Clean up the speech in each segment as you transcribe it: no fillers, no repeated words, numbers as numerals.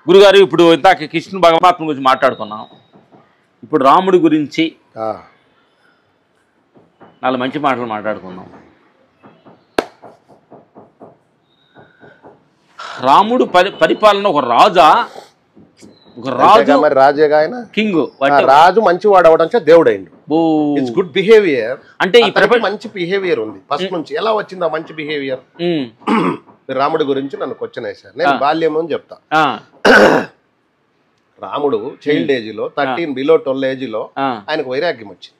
గురుగారు ఇప్పుడు ఇందాక కృష్ణ పరమాత్మ గురించి మాట్లాడుకున్నాం, ఇప్పుడు రాముడి గురించి 4 మంచి మాటలు మాట్లాడుకున్నాం. రాముడు పరిపాలన ఒక రాజా, ఒక రాజు, మరి రాజేగా ఆయన కింగ్, రాజు మంచివాడు అవడం దేవుడు అయిండు. It's good behaviour. అంటే ఈ మంచి బిహేవియర్ ఉంది ఫస్ట్ నుంచి. ఎలా వచ్చింది ఆ మంచి బిహేవియర్? రాముడి గురించి నన్ను క్వశ్చన్ వేశారు. నేను బాల్యం అని చెప్తా. రాముడు చైల్డ్ ఏజ్ లో 13 బిలో 12 ఏజ్ లో ఆయనకు వైరాగ్యం వచ్చింది.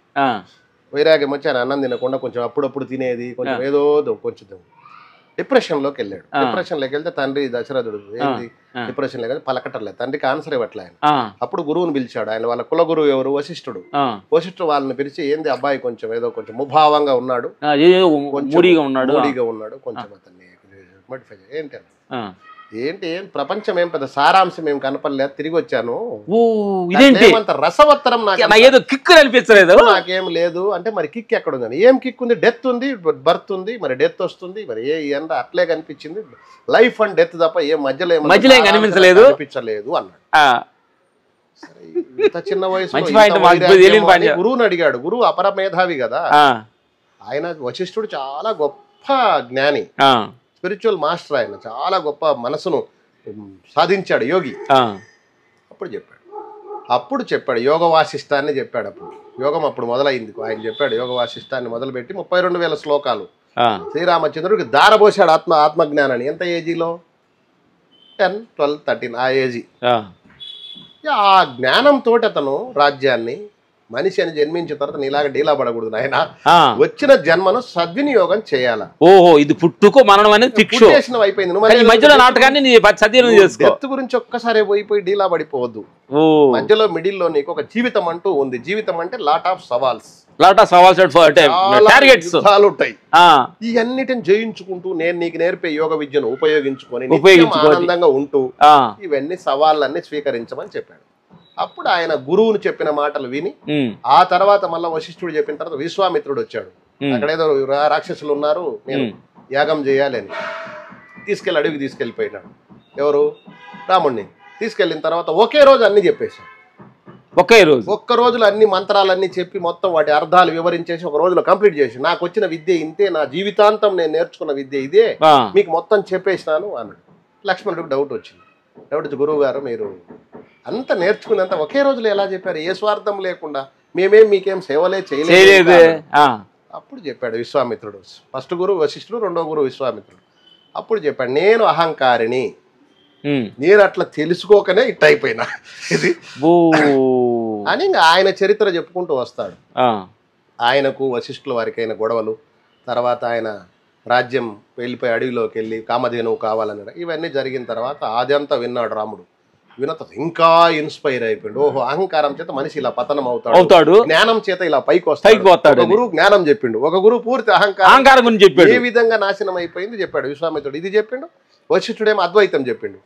వైరాగ్యం వచ్చి ఆయన అన్నం తినకుండా కొంచెం అప్పుడప్పుడు తినేది, కొంచెం ఏదో కొంచెం డిప్రెషన్ లోకి వెళ్ళాడు. డిప్రెషన్ లోకి వెళ్తే తండ్రి దశరథుడు ఏంటి డిప్రెషన్ లోకి పలకటర్లేదు, తండ్రికి ఆన్సర్ ఇవ్వట్లే ఆయన. అప్పుడు గురువుని పిలిచాడు. ఆయన వాళ్ళ కుల గురువు ఎవరు? వశిష్ఠుడు. వశిష్ఠుడు వాళ్ళని పిలిచి, ఏంది అబ్బాయి కొంచెం ఏదో కొంచెం ముభావంగా ఉన్నాడు, మూడీగా ఉన్నాడు, కొంచెం అతన్ని ఏంటి ఏంటి ఏం ప్రపంచం ఏం పెద్ద సారాంశం ఏం కనపడలేదు, తిరిగి వచ్చాను, అంత రసవత్తరం అనిపించలేదు, నాకేం లేదు అంటే. మరి కిక్ ఎక్కడ ఉందని? ఏం కిక్ ఉంది? డెత్ ఉంది, బర్త్ ఉంది, మరి డెత్ వస్తుంది, మరి ఎంత అట్లే కనిపించింది. లైఫ్ అండ్ డెత్ తప్ప ఏ మధ్యలో కనిపించలేదు అన్నాడు. ఇంత చిన్న వయసు గురువుని అడిగాడు. గురువు అపర మేధావి కదా ఆయన. వశిష్ఠుడు చాలా గొప్ప జ్ఞాని, స్పిరిచువల్ మాస్టర్. ఆయన చాలా గొప్ప మనసును సాధించాడు, యోగి. అప్పుడు చెప్పాడు యోగ వాసిష్టాన్ని చెప్పాడు. అప్పుడు యోగం అప్పుడు మొదలైంది. ఆయన చెప్పాడు యోగ వాసిష్టాన్ని మొదలుపెట్టి 32,000 శ్లోకాలు శ్రీరామచంద్రుడికి దారబోసాడు ఆత్మజ్ఞానాన్ని. ఎంత ఏజీలో? 10, 12, 13 ఆ ఏజీ. ఆ జ్ఞానంతో అతను రాజ్యాన్ని, మనిషి అని జన్మించిన తర్వాత నీలాగా డీలా పడకూడదు ఆయన, వచ్చిన జన్మను సద్వినియోగం చేయాలా. ఓహో, ఇది పుట్టుకో మరణం అనేది అయిపోయింది. డెత్ గురించి ఒక్కసారి పోయి డీలా పడిపోవద్దు. మధ్యలో మిడిల్ లో నీకు ఒక జీవితం అంటూ ఉంది. జీవితం అంటే లాట్ ఆఫ్ సవాల్స్ ఉంటాయి. ఈ అన్నిటిని జయించుకుంటూ నేను నీకు నేర్పే యోగ విద్యను ఉపయోగించుకొని ఆనందంగా ఉంటూ ఇవన్నీ సవాళ్ళన్నీ స్వీకరించమని చెప్పాడు. అప్పుడు ఆయన గురువును చెప్పిన మాటలు విని, ఆ తర్వాత మళ్ళీ వశిష్ఠుడు చెప్పిన తర్వాత విశ్వామిత్రుడు వచ్చాడు. అక్కడేదో రాక్షసులు ఉన్నారు, నేను యాగం చేయాలి అని తీసుకెళ్ళి అడవికి తీసుకెళ్ళిపోయినాడు. ఎవరు? రాముడిని తీసుకెళ్ళిన తర్వాత ఒకే రోజు అన్ని చెప్పేశాడు. ఒక్క రోజులో అన్ని మంత్రాలన్నీ చెప్పి మొత్తం వాటి అర్థాలు వివరించేసి ఒక రోజులో కంప్లీట్ చేసి, నాకు వచ్చిన విద్య ఇంతే, నా జీవితాంతం నేను నేర్చుకున్న విద్య ఇదే, మీకు మొత్తం చెప్పేసినాను అన్నాడు. లక్ష్మణుడికి డౌట్ వచ్చింది. డౌట్ వచ్చి, గురువు గారు మీరు అంత నేర్చుకున్నంత ఒకే రోజులో ఎలా చెప్పారు? ఏ స్వార్థం లేకుండా, మేమేం మీకేం సేవలే చేయలేదు. అప్పుడు చెప్పాడు విశ్వామిత్రుడు. ఫస్ట్ గురువు వశిష్ఠుడు, రెండో గురువు విశ్వామిత్రుడు. అప్పుడు చెప్పాడు, నేను అహంకారిని, నేను అట్లా తెలుసుకోకనే ఇట్ అయిపోయినా ఇది అని ఆయన చరిత్ర చెప్పుకుంటూ వస్తాడు. ఆయనకు వశిష్ఠుల వారికైన గొడవలు, తర్వాత ఆయన రాజ్యం వెళ్ళిపోయి అడవిలోకి వెళ్ళి కామధేనువు కావాలన్నాడు. ఇవన్నీ జరిగిన తర్వాత అదంతా విన్నాడు రాముడు. వినత ఇంకా ఇన్స్పైర్ అయిపోయాడు. ఓహో, అహంకారం చేత మనిషి ఇలా పతనం అవుతాడు, జ్ఞానం చేత ఇలా పైకి వస్తాడు. గురువు జ్ఞానం చెప్పిండు, ఒక గురువు పూర్తి అహంకారం చెప్పాడు. ఏ విధంగా నాశనం అయిపోయింది చెప్పాడు విశ్వామిత్రుడు. ఇది చెప్పిండు. వశిష్ఠుడేమో అద్వైతం చెప్పిండు,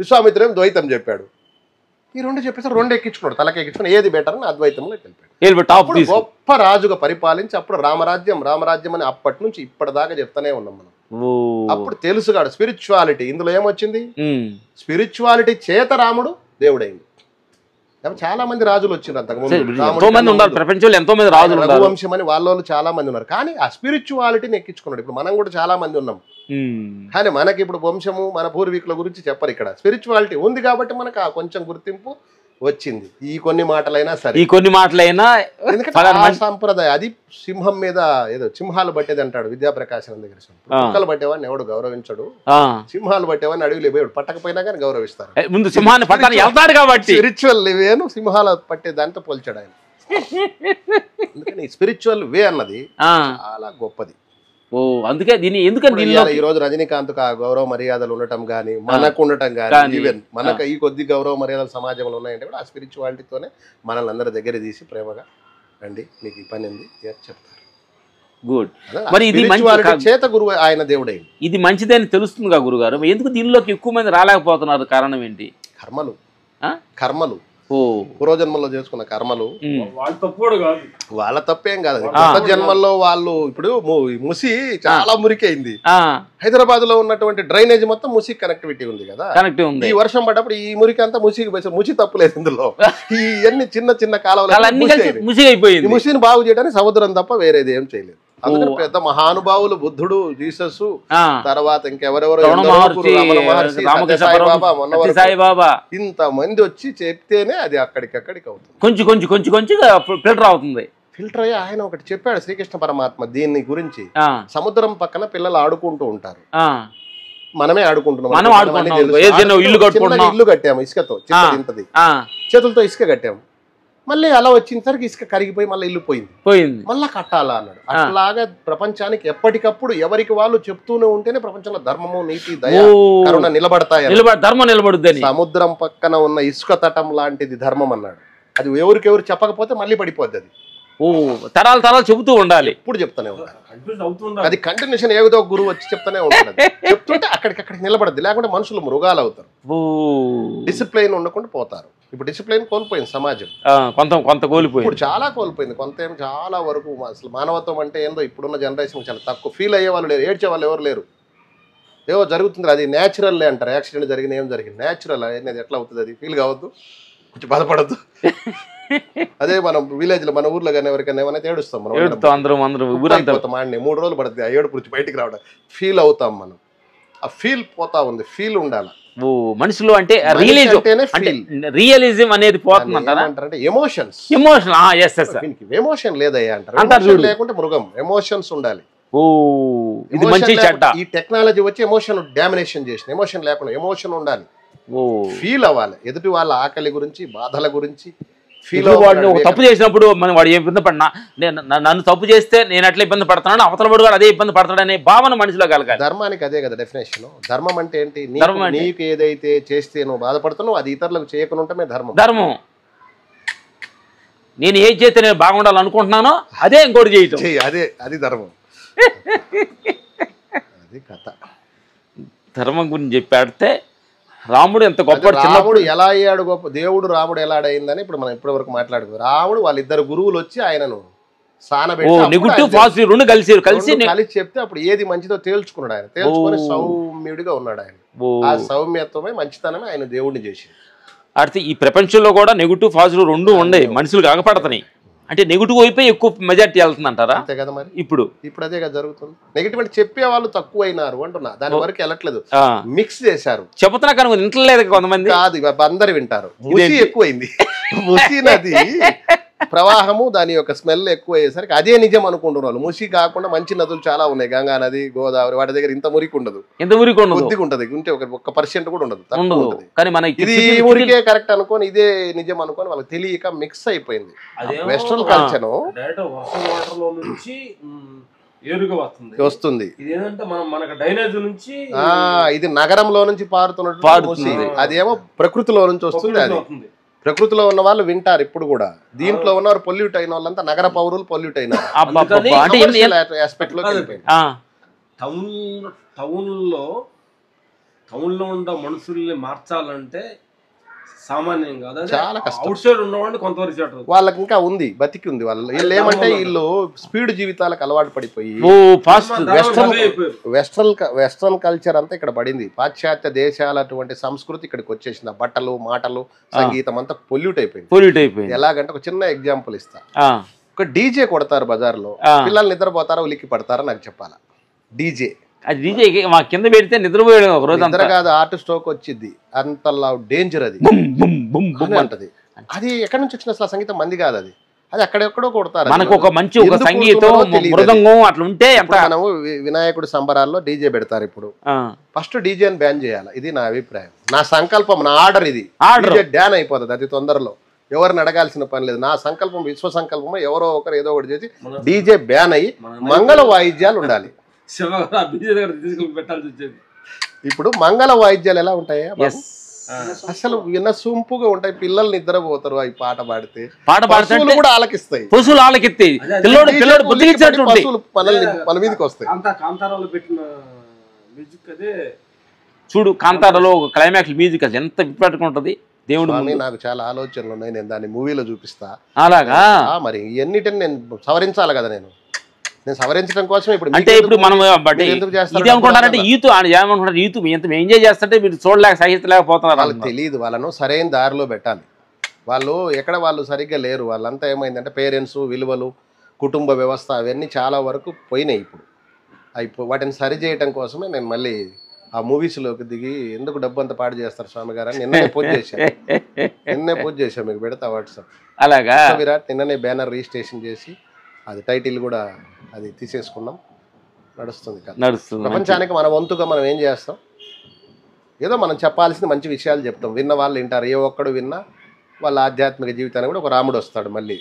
విశ్వామిత్రుడేమో ద్వైతం చెప్పాడు. ఈ రెండు చెప్పేసి రెండు ఎక్కించుకున్నాడు, తలకెక్కించుకుని ఏది బెటర్ అని అద్వైతంలో వెళ్ళిపోయాడు. గొప్ప రాజుగా పరిపాలించి అప్పుడు రామరాజ్యం రామరాజ్యం అని అప్పటి నుంచి ఇప్పటిదాకా చెప్తానే ఉన్నాం మనం. అప్పుడు తెలుసుగాడు స్పిరిచువాలిటీ. ఇందులో ఏమొచ్చింది? స్పిరిచువాలిటీ చేత రాముడు దేవుడైంది. చాలా మంది రాజులు వచ్చిండ్రు అంతకుముందు, ప్రపంచంలో ఎంతో మంది రాజులు, రఘువంశం అని వాళ్ళు చాలా మంది ఉన్నారు. కానీ ఆ స్పిరిచువాలిటీని ఎక్కించుకున్నాడు. ఇప్పుడు మనం కూడా చాలా మంది ఉన్నాం, కానీ మనకి ఇప్పుడు వంశము మన పూర్వీకుల గురించి చెప్పరు. ఇక్కడ స్పిరిచువాలిటీ ఉంది కాబట్టి మనకు ఆ కొంచెం గుర్తింపు వచ్చింది. ఈ కొన్ని మాటలైనా సరే, ఈ కొన్ని మాటలైనా సంప్రదాయం. అది సింహం మీద ఏదో సింహాలు పట్టేది అంటాడు విద్యాప్రకాశం దగ్గర. కుక్కలు పట్టేవాడిని ఎవడు గౌరవించడు, సింహాలు పట్టేవాడిని అడవిలో పోయాడు పట్టకపోయినా కానీ గౌరవిస్తారు. ముందు సింహాన్ని పట్టాలి వెళ్తాడు కాబట్టి స్పిరిచువల్ వేను సింహాలు పట్టే దాంతో పోల్చాడు ఆయన. అందుకని స్పిరిచువల్ వే అన్నది చాలా గొప్పది. ఓ, అందుకే దీన్ని ఎందుకని ఈ రోజు రజనీకాంత్ గౌరవ మర్యాదలు ఉండటం కానీ, మనకు ఉండటం కానీ, ఈవెన్ మనకు ఈ కొద్ది గౌరవ మర్యాదలు సమాజంలో ఉన్నాయంటే కూడా ఆ స్పిరిచువాలిటీతోనే మనల్ని అందరి దగ్గర తీసి ప్రేమగా రండి మీకు ఈ పని ఉంది చెప్తారు. గుడ్. మరి ఇది మంచి చేత గురువు ఆయన దేవుడైంది. ఇది మంచిదని తెలుస్తుందిగా గురుగారు. ఎందుకు దీనిలోకి ఎక్కువ మంది రాలేకపోతున్నారు? కారణం ఏంటి? కర్మలు. పూర్వజన్మల్లో చేసుకున్న కర్మలు వాళ్ళ తప్పేం కాదు. కొత్త జన్మల్లో వాళ్ళు ఇప్పుడు ముసి చాలా మురికైంది. హైదరాబాద్ లో ఉన్నటువంటి డ్రైనేజ్ మొత్తం ముసి కనెక్టివిటీ ఉంది కదా. ఈ వర్షం పడ్డప్పుడు ఈ మురికి అంతా ముసి తప్పులేదు ఇందులో. ఈ అన్ని చిన్న చిన్న కాలువలు ముసిని బాగు చేయడానికి సముద్రం తప్ప వేరేది ఏం చేయలేదు. అందుకని పెద్ద మహానుభావులు బుద్ధుడు, జీసస్, తర్వాత ఇంకెవరెవరు సాయిబాబా ఇంత మంది వచ్చి చెప్తేనే అది అక్కడికక్కడికి అవుతుంది. కొంచెం ఫిల్టర్ అవుతుంది. ఫిల్టర్ అయ్యి ఆయన ఒకటి చెప్పాడు శ్రీకృష్ణ పరమాత్మ దీని గురించి. సముద్రం పక్కన పిల్లలు ఆడుకుంటూ ఉంటారు, మనమే ఆడుకుంటున్నాం. ఇల్లు కట్టాము ఇసుకతో, ఇంతది చేతులతో ఇసుక కట్టాము. మళ్ళీ అలా వచ్చినసరికి ఇసుక కరిగిపోయి మళ్ళీ ఇల్లు పోయింది, మళ్ళా కట్టాలా అన్నాడు. అట్లాగా ప్రపంచానికి ఎప్పటికప్పుడు ఎవరికి వాళ్ళు చెప్తూనే ఉంటేనే ప్రపంచంలో ధర్మము, నీతి, దయ, కరుణ నిలబడతాయి. ధర్మం నిలబడుద్ది. సముద్రం పక్కన ఉన్న ఇసుక తటం లాంటిది ధర్మం అన్నాడు. అది ఎవరికెవరు చెప్పకపోతే మళ్ళీ పడిపోద్ది. అది తరాలు చెబుతూ ఉండాలి, ఇప్పుడు చెప్తానే ఉండాలి. అది కంటిన్యూషన్ ఏదో గురువు వచ్చి చెప్తానే ఉంటాడు. చెప్తుంటే అక్కడికి నిలబడద్ది, లేకుంటే మనుషులు మృగాలు అవుతారు. డిసిప్లైన్ ఉండకుండా పోతారు. ఇప్పుడు డిసిప్లైన్ కోల్పోయింది సమాజం, కొంత కోల్పోయింది. ఇప్పుడు చాలా కోల్పోయింది. కొంత ఏం చాలా వరకు అసలు మానవత్వం అంటే ఏందో ఇప్పుడున్న జనరేషన్ చాలా తక్కువ. ఫీల్ అయ్యే వాళ్ళు లేరు, ఏడ్చే వాళ్ళు ఎవరు లేరు. ఏవో జరుగుతుంది, అది న్యాచురల్లే అంటారు. యాక్సిడెంట్ జరిగిన ఏం జరిగింది న్యాచురల్ అనేది ఎట్లా అవుతుంది? అది ఫీల్ కావద్దు, కొంచెం బాధపడద్దు. అదే మనం విలేజ్ లో మన ఊర్లో కానీ ఎవరికైనా ఏమైనా ఏడుస్తాం మనం. 3 రోజులు పడుతుంది ఆ ఏడుపు నుంచి బయటికి రావడం. ఫీల్ అవుతాం మనం, ఆ ఫీల్ పోతా ఉంది. ఫీల్ ఉండాలి మనుషులు. అంటే రియలిజం అనేది పోతుందంటే ఎమోషన్ లేదయ్యా అంటారు. లేకుంటే మృగం, ఎమోషన్స్ ఉండాలి. ఈ టెక్నాలజీ వచ్చి ఎమోషన్ డామినేషన్ చేసిన. ఎమోషన్ లేకుండా ఎమోషన్ ఉండాలి, ఫీల్ అవ్వాలి. ఎదుటి వాళ్ళ ఆకలి గురించి, బాధల గురించి వాడిని తప్పు చేసినప్పుడు వాడు ఏ ఇబ్బంది పడినా, నన్ను తప్పు చేస్తే నేను ఎట్లా ఇబ్బంది పడతాను, అవతల వాడు అదే ఇబ్బంది పడతాడనే భావన మనసులో కలగాలి. ధర్మానికి అదే కదా డెఫినేషన్. ధర్మం అంటే ఏంటి? నీకు ఏదైతే చేస్తే నువ్వు బాధపడుతున్నావు అది ఇతరులకు చేయకుండా ఉంటమే ధర్మం. నేను ఏం చేస్తే నేను బాగుండాలనుకుంటున్నానో అదే ఇంకోటి చేయటం, అది ధర్మం. అది కథ. ధర్మం గురించి చెప్పాడితే రాముడు ఎంత గొప్ప, రాముడు ఎలా అయ్యాడు గొప్ప, దేవుడు రాముడు ఎలా అయిందని ఇప్పుడు మనం ఇప్పటి వరకు మాట్లాడుకున్నాం. రాముడు వాళ్ళిద్దరు గురువులు వచ్చి ఆయనను కలిసి చెప్తే అప్పుడు ఏది మంచిదో తేల్చుకున్నాడు. ఆయన తేల్చుకొని సౌమ్యుడిగా ఉన్నాడు. ఆయన ఆ సౌమ్యత్వమే మంచితనమే ఆయన దేవుడిని చేసి. అయితే ఈ ప్రపంచంలో కూడా నెగిటివ్ పాజిటివ్ రెండు ఉండే మనుషులు కాకపడతాయి. అంటే నెగిటివ్ వైపే ఎక్కువ మెజార్టీ వెళ్తుంది అంటారా? అంతే కదా మరి. ఇప్పుడు అదే కదా జరుగుతుంది. నెగిటివ్ అంటే చెప్పే వాళ్ళు తక్కువ అయినారు అంటున్నా, దాని వరకు వెళ్ళట్లేదు. మిక్స్ చేశారు. చెబుతున్నా కానీ ఇంటలేదు కొంతమంది. కాదు, అందరు వింటారు. ముసి ఎక్కువైంది. ముసి నది ప్రవాహము, దాని యొక్క స్మెల్ ఎక్కువ అయ్యేసరికి అదే నిజం అనుకుంటున్నారు. ముసి కాకుండా మంచి నదులు చాలా ఉన్నాయి, గంగా నది, గోదావరి, వాటి దగ్గర ఇంత మురికి ఉండదు. కొద్దిగా ఉంటది, ఉంటే 1% కూడా ఉండదు. ఇది ఊరికే కరెక్ట్ అనుకోని ఇదే నిజం అనుకోని వాళ్ళకి తెలియక మిక్స్ అయిపోయింది. వెస్ట్రన్ కల్చర్ వస్తుంది. ఇది నగరంలో నుంచి పారుతున్నట్టు, అదేమో ప్రకృతిలో నుంచి వస్తుంది. అది ప్రకృతిలో ఉన్న వాళ్ళు వింటారు. ఇప్పుడు కూడా దీంట్లో ఉన్నవారు పొల్యూట్ అయిన వాళ్ళంతా నగర పౌరులు పొల్యూట్ అయినారు. టౌన్లో ఉన్న మనుషుల్ని మార్చాలంటే సామాన్యం కాదు, చాలా కష్టం. అవుట్ సైడ్ ఉన్నవాడిని కొంతవరకు వాళ్ళకి ఇంకా ఉంది, బతికి ఉంది. వాళ్ళు ఏమంటే వీళ్ళు స్పీడ్ జీవితాలకు అలవాటు పడిపోయి వెస్ట్రన్ కల్చర్ అంతా ఇక్కడ పడింది. పాశ్చాత్య దేశాల అటువంటి సంస్కృతి ఇక్కడికి వచ్చేసింది. బట్టలు, మాటలు, సంగీతం అంతా పొల్యూట్ అయిపోయింది. ఎలాగంటే ఒక చిన్న ఎగ్జాంపుల్ ఇస్తా. ఒక డీజే కొడతారు బజార్లో, పిల్లలు నిద్రపోతారా ఉలిక్కి పడతారా నాకు చెప్పాలా? డీజే మా కింద పెడితే నిద్రపోయాడు ఒక రోజు. నిద్ర కాదు, హార్ట్ స్ట్రోక్ వచ్చింది. అంతలా డేంజర్ అది అంటది. అది ఎక్కడి నుంచి వచ్చిన అసలు సంగీతం మంది కాదు, అది అక్కడెక్కడో కొడతారు. మనకు ఒక మంచి ఒక సంగీతం, మృదంగం అట్లా ఉంటే మనము వినాయకుడి సంబరాల్లో డీజే పెడతారు. ఇప్పుడు ఫస్ట్ డీజేని బ్యాన్ చేయాలి, ఇది నా అభిప్రాయం, నా సంకల్పం, నా ఆర్డర్. ఇది డ్యాన్ అయిపోతుంది అతి తొందరలో. ఎవరిని అడగాల్సిన పని లేదు. నా సంకల్పం, విశ్వ సంకల్పం. ఎవరో ఒకరు ఏదో ఒకటి చేసి డీజే బ్యాన్ అయ్యి మంగళ వాయిద్యాలు ఉండాలి. ఇప్పుడు మంగళ వాయిద్యాలు ఎలా ఉంటాయా అసలు వినసొంపుగా ఉంటాయి. పిల్లలు నిద్రపోతారు అవి పాట పాడితే కూడా ఆలకిస్తాయి. పశువులు మన మీదకి వస్తాయి. చూడు కాంతారాలో క్లైమాక్స్ మ్యూజిక్ ఎంత ఇంపార్టెంట్ ఉంటది. దేవుడు నాకు చాలా ఆలోచనలు ఉన్నాయి, నేను దాన్ని మూవీలో చూపిస్తా. అలాగా మరి ఎన్నిటిని నేను సవరించాలి కదా, నేను సవరించడం కోసం ఇప్పుడు అంటే ఇప్పుడు మనం ఇది అనుకుంటారంటే ఈతు ఏమనుకుంటారు, ఈతు ఎంత ఎంజాయ్ చేస్తుంటే మీరు చూడలేక సహించలేకపోతున్నారు. వాళ్ళకి తెలియదు, వాళ్ళను సరైన దారిలో పెట్టాలి. వాళ్ళు సరిగ్గా లేరు. వాళ్ళంతా ఏమైందంటే పేరెంట్స్ విలువలు, కుటుంబ వ్యవస్థ అవన్నీ చాలా వరకు పోయినాయి. ఇప్పుడు వాటిని సరి చేయటం కోసమే నేను మళ్ళీ ఆ మూవీస్లోకి దిగి, ఎందుకు డబ్బు అంతా పాడు చేస్తారు స్వామి గారు అని నిన్ననే పూజ చేశాను. మీకు పెడతా వాట్సాప్. అలాగా విరాట్ నిన్ననే బ్యానర్ రిజిస్ట్రేషన్ చేసి అది టైటిల్ కూడా అది తీసేసుకున్నాం. నడుస్తుంది ప్రపంచానికి మన వంతుగా మనం ఏం చేస్తాం, ఏదో మనం చెప్పాల్సిన మంచి విషయాలు చెప్తాం, విన్న వాళ్ళు వింటారు. ఏ ఒక్కడు విన్నా వాళ్ళ ఆధ్యాత్మిక జీవితానికి కూడా ఒక రాముడు వస్తాడు మళ్ళీ.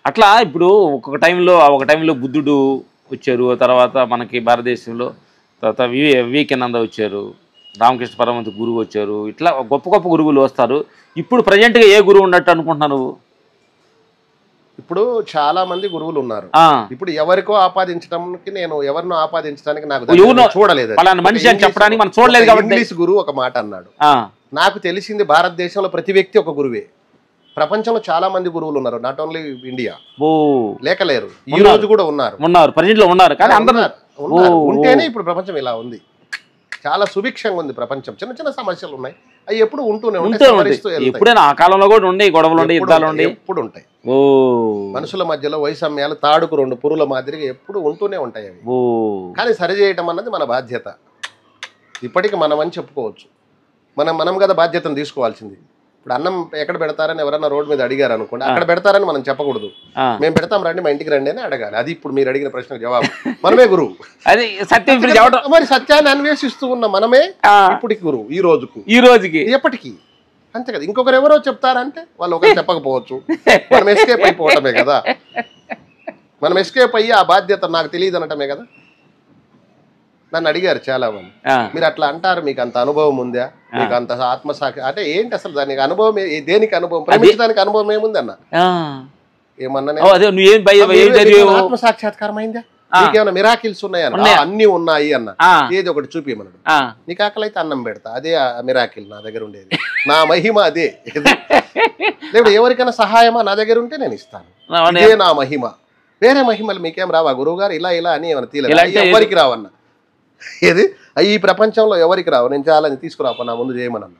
అట్లా ఇప్పుడు ఒక టైంలో బుద్ధుడు వచ్చారు, తర్వాత మనకి భారతదేశంలో తర్వాత వివేకానంద వచ్చారు, రామకృష్ణ పరమహంస గురువు వచ్చారు, ఇట్లా గొప్ప గొప్ప గురువులు వస్తారు. ఇప్పుడు ప్రజెంట్గా ఏ గురువు ఉన్నట్టు అనుకుంటున్నాను? ఇప్పుడు చాలా మంది గురువులు ఉన్నారు. ఇప్పుడు ఎవరికో ఆపాదించడానికి, నేను ఎవరినో ఆపాదించడానికి నాకు చూడలేదు. మనిషి అని చెప్పడానికి మనం చూడలేదు కాబట్టి. ఇంగ్లీష్ గురువు ఒక మాట అన్నాడు, నాకు తెలిసింది భారతదేశంలో ప్రతి వ్యక్తి ఒక గురువే. ప్రపంచంలో చాలా మంది గురువులు ఉన్నారు, నాట్ ఓన్లీ ఇండియా. లేకలేరు, ఈ రోజు కూడా ఉన్నారు, ప్రజెంట్ లో ఉన్నారు. కానీ అందరూ ఉంటేనే ఇప్పుడు ప్రపంచం ఇలా ఉంది, చాలా సుభిక్షంగా ఉంది ప్రపంచం. చిన్న చిన్న సమస్యలు ఉన్నాయి, అవి ఎప్పుడు ఉంటూనే ఉంటాయి. ఎప్పుడైనా ఆ కాలంలో కూడా ఉండే గొడవలు ఉండే, యుద్ధాలు ఉండే, ఎప్పుడు ఉంటాయి. మనుషుల మధ్యలో వైషమ్యాలు తాడుకు రెండు పురుల మాదిరిగా ఎప్పుడు ఉంటూనే ఉంటాయి అవి. కానీ సరి చేయటం అన్నది మన బాధ్యత. ఇప్పటికి మనం అని చెప్పుకోవచ్చు, మనం కదా బాధ్యతను తీసుకోవాల్సింది. ఇప్పుడు అన్నం ఎక్కడ పెడతారని ఎవరన్నా రోడ్డు మీద అడిగారు అనుకోండి, అక్కడ పెడతారని మనం చెప్పకూడదు. మేము పెడతాం రండి, మా ఇంటికి రండి అని అడగాలి. అది ఇప్పుడు మీరు అడిగిన ప్రశ్నకు జవాబు. మనమే గురువు. మరి సత్యాన్ని అన్వేషిస్తూ ఉన్న మనమే ఇప్పటికి గురువు, ఈ రోజుకి ఎప్పటికీ. అంతే కదా. ఇంకొకరు ఎవరో చెప్తారంటే వాళ్ళు ఒకరు చెప్పకపోవచ్చు, మనం ఎస్కేప్ అయిపోవటమే కదా. మనం ఎస్కేప్ అయ్యి ఆ బాధ్యత నాకు తెలియదు అనటమే కదా. నన్ను అడిగారు చాలా మంది, మీరు అట్లా అంటారు, మీకు అంత అనుభవం ఉందా, మీకు అంత ఆత్మసాక్షి అంటే ఏంటి అసలు, దానికి అనుభవం దేనికి అనుభవం, ప్రేమించడానికి అనుభవం ఏముంది అన్న. ఏమన్నా ఆత్మసాక్షాత్కారం అయిందా, నీకేమైనా మిరాకిల్స్ ఉన్నాయన్న? అన్ని ఉన్నాయి అన్న. ఏది ఒకటి చూపిమన్నాడు. నీకు ఆకలి అయితే అన్నం పెడతా, అదే మిరాకిల్ నా దగ్గర ఉండేది, నా మహిమ అదే. లేదు ఎవరికైనా సహాయమా నా దగ్గర ఉంటే నేను ఇస్తాను, ఇదే నా మహిమ. వేరే మహిమలు మీకేం రావా గురువు గారు, ఇలా అని ఏమైనా తీయలేదు, ఎవరికి రావన్నా. ఏది ఈ ప్రపంచంలో ఎవరికి రావు, నేను చాలా తీసుకురాప నా ముందు చేయమనన్నా.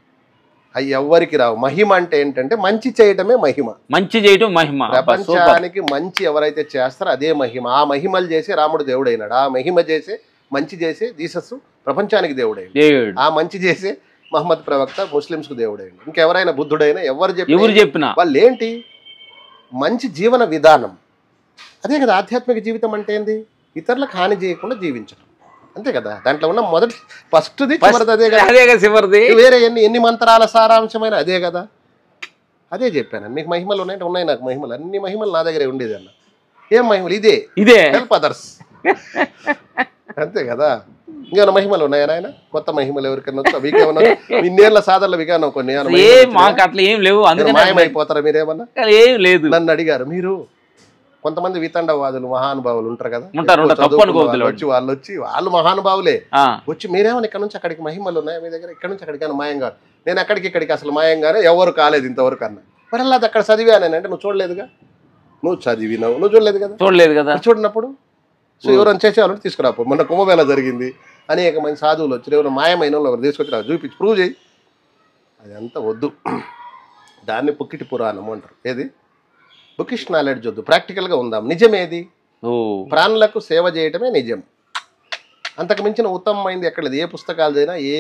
అవి ఎవరికి రావు. మహిమ అంటే ఏంటంటే మంచి చేయటమే మహిమ. మంచి చేయటం మహిమ. ప్రపంచానికి మంచి ఎవరైతే చేస్తారో అదే మహిమ. ఆ మహిమలు చేసే రాముడు దేవుడైనాడు, ఆ మహిమ చేసే మంచి చేసే జీసస్ ప్రపంచానికి దేవుడైనాడు, ఆ మంచి చేసే మహమ్మద్ ప్రవక్త ముస్లింస్ కు దేవుడైనాడు. ఇంకెవరైనా బుద్ధుడైనా ఎవరు చెప్పినా వాళ్ళు ఏంటి, మంచి జీవన విధానం. అదే కదా ఆధ్యాత్మిక జీవితం అంటే ఏంది, ఇతరులకు హాని చేయకుండా జీవించడం. అంతే కదా. దాంట్లో ఉన్న మొదటి ఫస్ట్ది అదే కదా. వేరే ఎన్ని మంత్రాల సారాంశమైన అదే కదా. అదే చెప్పాను మీకు మహిమలు ఉన్నాయి నాకు మహిమలు, అన్ని మహిమలు నా దగ్గరే ఉండేది అన్న. ఏం మహిమలు, ఇదే హెల్ప్ అదర్స్. అంతే కదా. ఇంకేమైనా మహిమలు ఉన్నాయా నాయన, కొత్త మహిమలు ఎవరికైనా మీకేమన్నా ఇన్నేళ్ల సాధనలు విగాను కొన్ని మాయమైపోతారా మీరేమన్నా? ఏం లేదు. నన్ను అడిగారు, మీరు కొంతమంది వితండవాదులు మహానుభావులు ఉంటారు కదా, వాళ్ళు మహానుభావులే వచ్చి మీరేమన్నా ఇక్కడ నుంచి అక్కడికి మహిమలు ఉన్నాయా మీ దగ్గర, ఇక్కడ నుంచి అక్కడికైనా మాయంగా? నేను ఇక్కడికి అసలు మాయంగానే ఎవరు కాలేదు ఇంతవరకు అన్న. మరి అలా అక్కడ చదివానంటే నువ్వు చూడలేదుగా, నువ్వు చదివినావు, నువ్వు చూడలేదు కదా. చూడనప్పుడు సో ఎవరైనా చేసేవాళ్ళు తీసుకురాపో. మొన్న కుంభమేళ జరిగింది, అనేక మంది సాధువులు వచ్చి ఎవరు మాయమైన వాళ్ళు ఎవరు తీసుకొచ్చి చూపించి ప్రూవ్ చేయి. అదంతా వద్దు, దాన్ని పుక్కిటి పురాణం అంటారు. ఏది బుకిష్ నాలెడ్జ్ వద్దు, ప్రాక్టికల్గా ఉందాం. నిజమేది, ప్రాణులకు సేవ చేయటమే నిజం. అంతకు మించిన ఉత్తమమైంది ఎక్కడ లేదు. ఏ పుస్తకాలు అయినా ఏ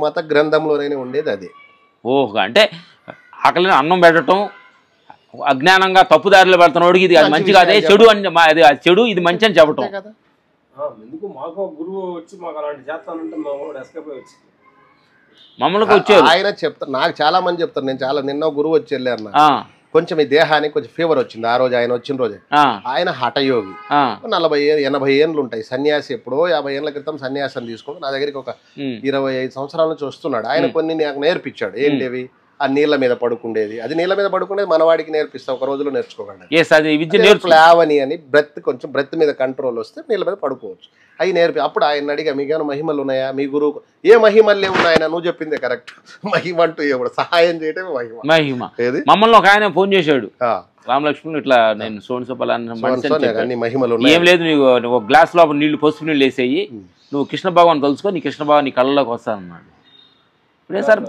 మత గ్రంథంలోనైనా ఉండేది అదే. అంటే ఆకలిని అన్నం పెట్టడం, అజ్ఞానంగా తప్పుదారిలో పెడుతున్నాడు, ఇది అది మంచి కాదే, చెడు అని చెడు, ఇది మంచి అని చెప్పటం కదా. ఎందుకు మాకు గురువు వచ్చి మాకు అలాంటి చేస్తానంటే మమ్మల్ని వచ్చారు ఆయన చెప్తారు. నాకు చాలా మంది చెప్తారు, నేను నిన్న గురువు వచ్చి వెళ్ళారు, కొంచెం ఈ దేహానికి కొంచెం ఫీవర్ వచ్చింది. ఆ రోజు ఆయన వచ్చిన రోజే. ఆయన హఠయోగి, 40-80 ఏళ్ళు ఉంటాయి. సన్యాసి ఎప్పుడో 50 ఏళ్ల క్రితం సన్యాసం తీసుకుంటూ నా దగ్గరికి ఒక 25 సంవత్సరాల నుంచి వస్తున్నాడు. ఆయన కొన్ని నాకు నేర్పించాడు. ఏంటివి, ఆ నీళ్ళ మీద పడుకుండేది. అది నీళ్ళ మీద పడుకునేది మనవాడికి నేర్పిస్తాం, ఒక రోజులో నేర్చుకోగలడు. ప్లావని అని కొంచెం బ్రెత్ మీద కంట్రోల్ వస్తే నీళ్ళ మీద పడుకోవచ్చు. అవి అప్పుడు ఆయన అడిగా, మీకేమైనా మహిమలు ఉన్నాయా, మీ గురువు ఏ మహిమలు లేవు ఆయన, నువ్వు చెప్పిందే కరెక్ట్. మహిమ అంటూ ఎవడు సహాయం చేయటమే మహిమ. ఏది మమ్మల్ని ఒక ఆయన ఫోన్ చేశాడు, రామలక్ష్మణ్ ఇట్లా నేను సోన్సోపల్లి మహిమలు ఏం లేదు, నువ్వు ఒక గ్లాస్ లోపల నీళ్లు పసుపు నీళ్ళు వేసేయి, నువ్వు కృష్ణ భగవాన్ తలుచుకో, నీ కృష్ణ భగవాన్ నీ కళ్ళలోకి వస్తానన్నాడు. ఇప్పుడే సార్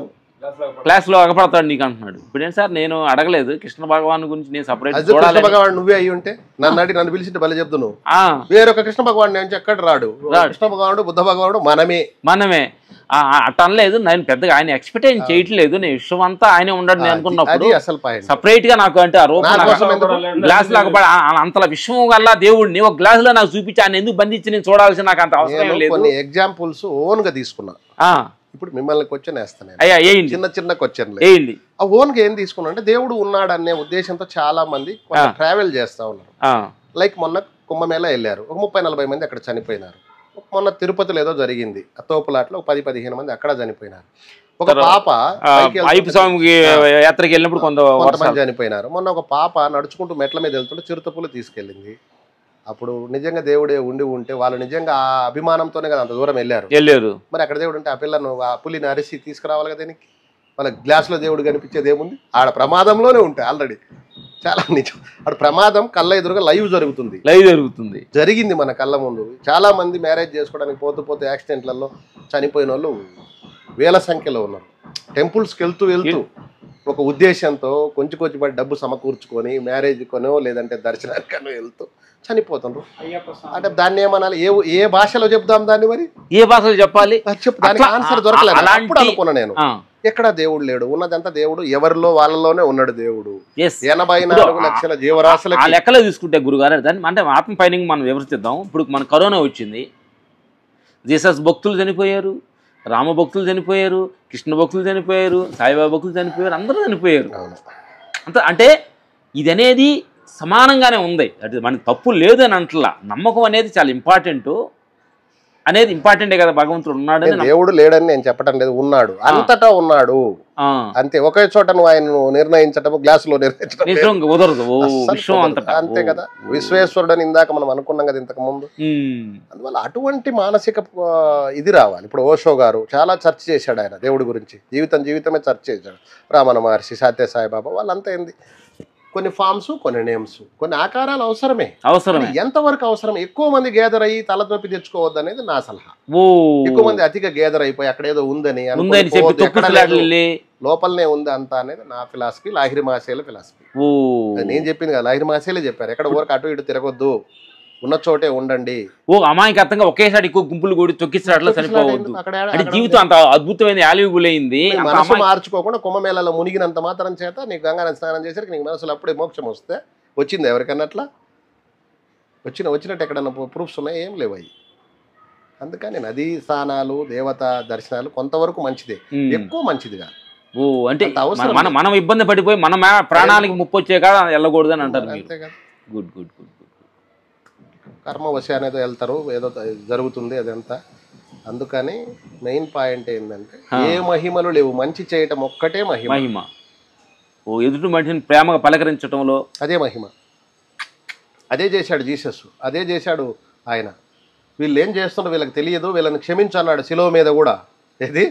క్లాస్లో అగపడతాడు నీకు అంటున్నాడు. ఇప్పుడేం సార్ నేను అడగలేదు కృష్ణ భగవాన్ గురించి, నేను సపరేట్ భగవాన్ నువ్వే అయ్యి ఉంటే నన్ను పిలిచి భలే చెప్తావు నువ్వు. వేరొక కృష్ణ భగవాన్ నుంచి ఎక్కడ రాడు. కృష్ణ భగవానుడు బుద్ధ భగవానుడు మనమే అట్ట అనలేదు. నేను పెద్దగా ఆయన ఎక్స్పెక్ట్ చేయట్లేదు, నేను విషయం అంతా ఆయనే ఉండడు నేను అనుకున్నప్పుడు అసలు సపరేట్ గా నాకు అంటే ఆ రూపం గ్లాస్ లాగా అంతలా విషయం వల్ల దేవుడిని ఒక గ్లాస్ లో నాకు చూపించి ఆయన ఎందుకు బంధించి నేను చూడాల్సి నాకు అంత అవసరం లేదు. ఎగ్జాంపుల్స్ ఓన్ గా తీసుకున్నా. ఇప్పుడు మిమ్మల్ని క్వశ్చన్ వేస్తాను, చిన్న క్వశ్చన్ వేయండి. ఆ ఓన్ గా ఏం తీసుకున్నా అంటే దేవుడు ఉన్నాడు అనే ఉద్దేశంతో చాలా మంది ట్రావెల్ చేస్తా ఉన్నారు. లైక్ మొన్న కుంభమేళ వెళ్ళారు, ఒక 30-40 మంది అక్కడ చనిపోయినారు. మొన్న తిరుపతిలో ఏదో జరిగింది, తోపులాట్లో 10-15 మంది అక్కడ చనిపోయినారు. ఒక పాప యాత్రకి వెళ్ళినప్పుడు కొంతమంది చనిపోయినారు. మొన్న ఒక పాప నడుచుకుంటూ మెట్ల మీద వెళ్తుంటే చిరుతపులు తీసుకెళ్ళింది. అప్పుడు నిజంగా దేవుడే ఉండి ఉంటే వాళ్ళు నిజంగా ఆ అభిమానంతోనే కదా అంత దూరం వెళ్ళారు. మరి అక్కడ దేవుడు ఉంటే ఆ పిల్లను ఆ పులిని అరిసి తీసుకురావాలి కదా. దీనికి వాళ్ళ గ్లాసులో దేవుడు కనిపించేది ఏముంది, ఆడ ప్రమాదంలోనే ఉంటాయి ఆల్రెడీ. చాలా నిజం, ఆడ ప్రమాదం కళ్ళ ఎదురుగా లైవ్ జరుగుతుంది జరిగింది మన కళ్ళ ముందు. చాలా మంది మ్యారేజ్ చేసుకోవడానికి పోతూ యాక్సిడెంట్లలో చనిపోయిన వాళ్ళు వేల సంఖ్యలో ఉన్నారు. టెంపుల్స్కి వెళ్తూ ఒక ఉద్దేశంతో కొంచెం డబ్బు సమకూర్చుకొని మ్యారేజ్ కొనో లేదంటే దర్శనానికనో వెళ్తూ చనిపోతున్నారు. అంటే దాన్ని ఏమనాలి, ఏ భాషలో చెప్దాం దాన్ని, మరి ఏ భాషలో చెప్పాలి దానికి ఆన్సర్ దొరకలేదు. అప్పుడు అనుకున్నా నేను, ఎక్కడ దేవుడు లేడు, ఉన్నదంతా దేవుడు ఎవరిలో వాళ్ళలోనే ఉన్నాడు దేవుడు. 84 లక్షల జీవరాశులు ఆ లెక్కలో తీసుకుంటే గురుగారు దాన్ని అంటే ఆత్మ పైన మనం వివరిద్దాం. ఇప్పుడు మన కరోనా వచ్చింది, జీసస్ భక్తులు చనిపోయారు, రామ భక్తులు చనిపోయారు, కృష్ణ భక్తులు చనిపోయారు, సాయిబాబా భక్తులు చనిపోయారు, అందరూ చనిపోయారు. అంత అంటే ఇది అనేది సమానంగానే ఉంది. అంటే మనకి తప్పు లేదు అని అంటలా, నమ్మకం అనేది చాలా ఇంపార్టెంటే కదా. భగవంతుడు ఉన్నాడు, దేవుడు లేడని నేను చెప్పడం లేదు, ఉన్నాడు, అంతటా ఉన్నాడు అంతే. ఒకే చోట నువ్వు ఆయన నిర్ణయించటం, గ్లాసులో నిర్ణయించడం కుదరదు, అంతే కదా. విశ్వేశ్వరుడు అని ఇందాక మనం అనుకున్నాం కదా ఇంతకు ముందు. అందువల్ల అటువంటి మానసిక ఇది రావాలి. ఇప్పుడు ఓషో గారు చాలా చర్చ చేశాడు, ఆయన దేవుడి గురించి జీవితమే చర్చ చేశాడు. రామణ మహర్షి, సత్య సాయిబాబా, వాళ్ళంతా ఏంది కొన్ని ఫామ్స్, కొన్ని నేమ్స్, కొన్ని ఆకారాలు అవసరమే. ఎంతవరకు అవసరం? ఎక్కువ మంది గేదర్ అయ్యి తలనొప్పి తెచ్చుకోవద్దు అనేది నా సలహా. ఎక్కువ మంది అతిగా గేదర్ అయిపోయి అక్కడేదో ఉందని లోపలనే ఉంది అంతా అనేది నా ఫిలాసఫీ, లాహిరి మహాశైల ఫిలాసఫీ. నేను చెప్పింది కదా, లాహిరి మహాశైలే చెప్పారు, ఎక్కడ ఊరికి అటు ఇటు తిరగొద్దు, ఉన్న చోటే ఉండండి. అమాయకత్వంగా ఒకేసారి ఎక్కువ గుంపులు కూడా తొక్కిస్తాడు, జీవితం అంత అద్భుతమైన వాల్యూబుల్ అయింది. మనసు మార్చుకోకుండా కుంభమేళాలో మునిగినంత మాత్రం చేత నీకు గంగా స్నానం చేసరికి నీకు మనసులో అప్పుడే మోక్షం వస్తే వచ్చింది ఎవరికన్నట్లా? వచ్చినట్టు ఎక్కడన్నా ప్రూఫ్స్ ఉన్నాయి? ఏం లేవు అవి. అందుకని నదీ స్నానాలు, దేవత దర్శనాలు కొంతవరకు మంచిదే, ఎక్కువ మంచిది కాదు. అంటే మనం ఇబ్బంది పడిపోయి మన ప్రాణానికి ముప్పు వచ్చే కాడ వెళ్ళకూడదు అని అంటారు. Good good good. కర్మవశ అనేది వెళ్తారు, ఏదో జరుగుతుంది అదంతా. అందుకని మెయిన్ పాయింట్ ఏంటంటే ఏ మహిమలు లేవు, మంచి చేయటం ఒక్కటే మహిమ. ఎదుటి మనిషిని ప్రేమగా పలకరించడంలో అదే మహిమ. అదే చేశాడు జీసస్, అదే చేశాడు ఆయన. వీళ్ళు ఏం చేస్తుండో వీళ్ళకి తెలియదు, వీళ్ళని క్షమించన్నాడు శిలువ మీద కూడా. ఏది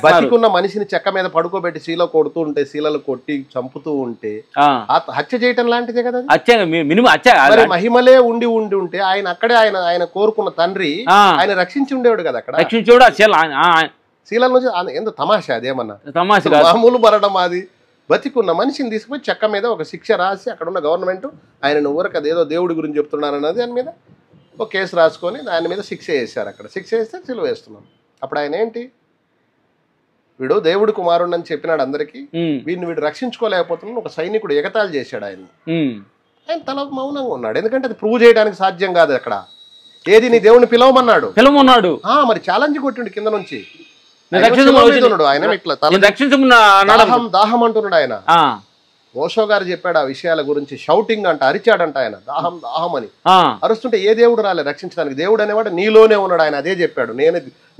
బతికున్న మనిషిని చెక్క మీద పడుకోబెట్టి శీల కొడుతూ ఉంటే, శీలలు కొట్టి చంపుతూ ఉంటే హత్య చేయటం లాంటిదే కదా. మహిమలే ఉండి ఉంటే ఆయన అక్కడే ఆయన కోరుకున్న తండ్రి ఆయన రక్షించి ఉండేవాడు కదా అక్కడ. శీలల నుంచి ఎంతో తమాషా, అదేమన్నా మామూలు మరణం అది. బతికున్న మనిషిని తీసుకుపోయి చెక్క మీద ఒక శిక్ష రాసి అక్కడ ఉన్న గవర్నమెంట్ ఆయన ఊరకు అదేదో దేవుడి గురించి చెప్తున్నాను అన్నది దాని మీద ఒక కేసు రాసుకొని దాని మీద శిక్ష వేశారు. అక్కడ శిక్ష వేస్తే సిలువ వేస్తున్నాం. అప్పుడు ఆయన ఏంటి, వీడు దేవుడి కుమారుడు అని చెప్పినాడు అందరికి, వీడు రక్షించుకోలేకపోతున్నాడు. ఒక సైనికుడు ఎగతాళి చేశాడు ఆయన తల మౌనంగా ఉన్నాడు. ఎందుకంటే అది ప్రూవ్ చేయడానికి సాధ్యం కాదు. అక్కడ ఏది నీ దేవుడిని పిలవమన్నాడు. మరి ఛాలెంజ్ కొట్టిండు కింద నుంచి. ఆయన ఇట్లా దాహం అంటున్నాడు ఆయన, ఓషో గారు చెప్పాడు ఆ విషయాల గురించి. షౌటింగ్ అంట, అరిచాడంట ఆయన, దాహం దాహం అని అరుస్తుంటే ఏ దేవుడు రాలే రక్షించడానికి. దేవుడు అనేవాడు నీలోనే ఉన్నాడు. ఆయన అదే చెప్పాడు,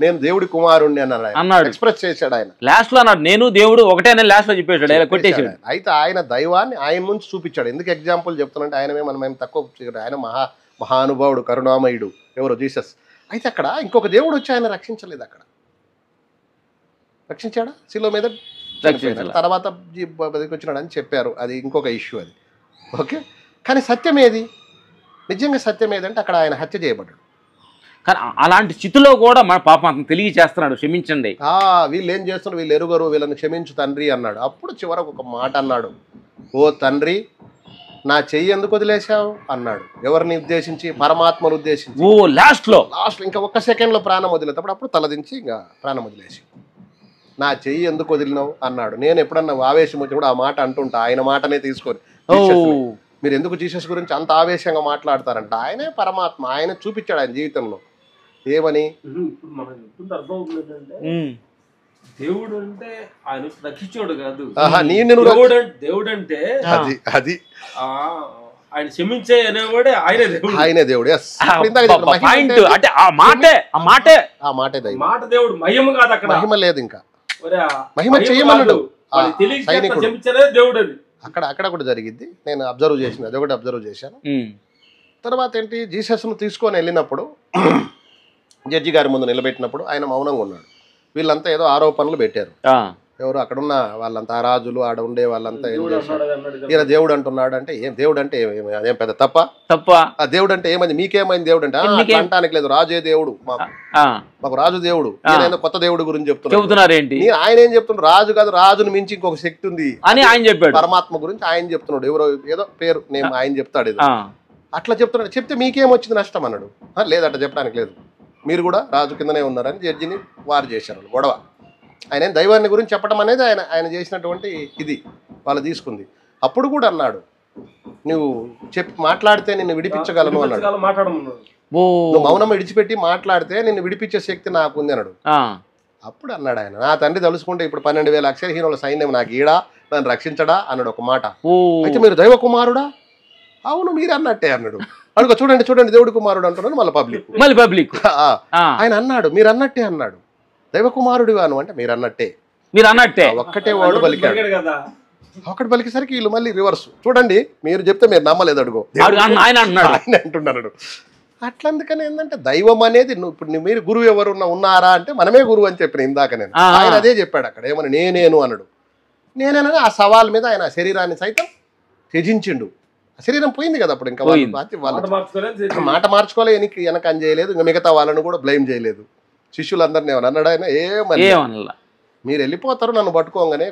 నేను దేవుడి కుమారుణ్ణి అన్నాడు, ఎక్స్ప్రెస్ చేశాడు ఆయన. లాస్ట్ లో అన్నాడు నేను దేవుడు ఒకటే లాస్ట్ లో చెప్పేశాడు, కొట్టేశాడు. అయితే ఆయన దైవాన్ని ఆయన నుంచి చూపించాడు. ఎందుకు ఎగ్జాంపుల్ చెప్తున్నాంటే ఆయనమే మనం తక్కువ, ఆయన మహానుభావుడు, కరుణామయుడు, ఎవరు జీసస్. అయితే అక్కడ ఇంకొక దేవుడు వచ్చి ఆయన రక్షించలేదు. అక్కడ రక్షించాడా? శిలువ మీద తర్వాత వచ్చినాడు అని చెప్పారు, అది ఇంకొక ఇష్యూ అది. ఓకే, కానీ సత్యం ఏది? నిజంగా సత్యం ఏదంటే అక్కడ ఆయన హత్య చేయబడ్డాడు. కానీ అలాంటి స్థితిలో కూడా మన పాపం అతను తెలియజేస్తున్నాడు, క్షమించండి, వీళ్ళు ఏం చేస్తున్నారు, వీళ్ళు ఎరుగరు, వీళ్ళని క్షమించు తండ్రి అన్నాడు. అప్పుడు చివరకు ఒక మాట అన్నాడు, ఓ తండ్రి నా చెయ్యి ఎందుకు వదిలేశావు అన్నాడు. ఎవరిని ఉద్దేశించి? పరమాత్మను ఉద్దేశించి. ఓ లాస్ట్ ఇంకా ఒక్క సెకండ్లో ప్రాణం వదిలేటప్పుడు అప్పుడు తలదించి ఇంకా ప్రాణం వదిలేసి, నా చెయ్యి ఎందుకు వదిలినావు అన్నాడు. నేను ఎప్పుడన్నా ఆవేశం వచ్చినప్పుడు ఆ మాట అంటుంటా, ఆయన మాటనే తీసుకొని. మీరు ఎందుకు జీసస్ గురించి అంత ఆవేశంగా మాట్లాడతారంట? ఆయనే పరమాత్మ, ఆయన చూపించాడు ఆయన జీవితంలో ఏమని. దేవుడు అంటే ఆయన రక్షించోడు కాదు, దేవుడు అంటే అది ఆయన క్షమించే అనేవాడే ఆయనే దేవుడు, ఆయనే దేవుడు. అంటే ఆ మాటే దేవుడు, మహిమ కాదు, అక్కడ మహిమ లేదు, ఇంకా మహిమ చెయ్యమన్నాడు దేవుడు. అది అక్కడ కూడా జరిగింది, నేను అబ్జర్వ్ చేసిన, అది ఒకటి అబ్జర్వ్ చేశాను. తర్వాత ఏంటి, జీసస్ను తీసుకొని వెళ్ళినప్పుడు జడ్జి గారి ముందు నిలబెట్టినప్పుడు ఆయన మౌనంగా ఉన్నాడు. వీళ్ళంతా ఏదో ఆరోపణలు పెట్టారు, ఎవరు అక్కడున్న వాళ్ళంతా, ఆ రాజులు, ఆడ ఉండే వాళ్ళంతా ఏం చేశారు, ఈయన దేవుడు అంటున్నాడు అంటే ఏం దేవుడు అంటే అదేం పెద్ద తప్ప ఆ దేవుడు అంటే ఏమైంది, మీకేమైంది దేవుడు అంటే అంటానికి లేదు, రాజే దేవుడు, మాకు రాజు దేవుడు, ఈయన కొత్త దేవుడు గురించి చెప్తున్నారు. ఆయన ఏం చెప్తున్నాడు, రాజు కాదు, రాజును మించి ఇంకొక శక్తి ఉంది అని ఆయన చెప్పాడు. పరమాత్మ గురించి ఆయన చెప్తున్నాడు, ఎవరో ఏదో పేరు నేను ఆయన చెప్తాడు, ఏదో అట్లా చెప్తున్నాడు. చెప్తే మీకేమొచ్చింది నష్టం అన్నాడు. లేదట చెప్పడానికి లేదు, మీరు కూడా రాజు కిందనే ఉన్నారని జడ్జిని వారు చేశారు, గొడవ. ఆయన దైవాన్ని గురించి చెప్పడం అనేది ఆయన చేసినటువంటి ఇది వాళ్ళు తీసుకుంది. అప్పుడు కూడా అన్నాడు, నువ్వు మాట్లాడితే నిన్ను విడిపించగలను అన్నాడు. నువ్వు మౌనం విడిచిపెట్టి మాట్లాడితే నిన్ను విడిపించే శక్తి నాకుంది అన్నాడు. అప్పుడు అన్నాడు ఆయన, నా తండ్రి తలుసుకుంటే ఇప్పుడు 12,000 అక్షరహీనుల సైన్యం నాకు ఈడా, నన్ను రక్షించడా అన్నాడు ఒక మాట. అయితే మీరు దైవ కుమారుడా? అవును మీరు అన్నట్టే అన్నాడు. అడుగు చూడండి దేవుడి కుమారుడు అంటున్నాడు మళ్ళీ పబ్లిక్. ఆయన అన్నాడు మీరు అన్నట్టే అన్నాడు, దైవ కుమారుడు గాను అంటే మీరు అన్నట్టే ఒక్కటే వాడు పలికాడు. ఒకటి పలికేసరికి వీళ్ళు మళ్ళీ రివర్స్. చూడండి మీరు చెప్తే మీరు నమ్మలేదు, అడుగు ఆయన అంటున్నాడు. అట్లందుకని ఏంటంటే దైవం అనేది ఇప్పుడు మీరు గురువు ఎవరు ఉన్నారా అంటే మనమే గురువు అని చెప్పిన ఇందాక నేను. ఆయన అదే చెప్పాడు అక్కడ, ఏమని నేను అన్నాడు. నేనేనని ఆ సవాల్ మీద ఆయన శరీరాన్ని సైతం త్యజించిండు. శరీరం పోయింది కదా అప్పుడు, ఇంకా వాళ్ళు మాట మార్చుకోలే, వెనక అని చేయలేదు, ఇంకా మిగతా వాళ్ళని కూడా బ్లేమ్ చేయలేదు. శిష్యులందరినీ ఏమని అన్నాడు ఆయన, ఏమన్నా మీరు వెళ్ళిపోతారు నన్ను పట్టుకోగానే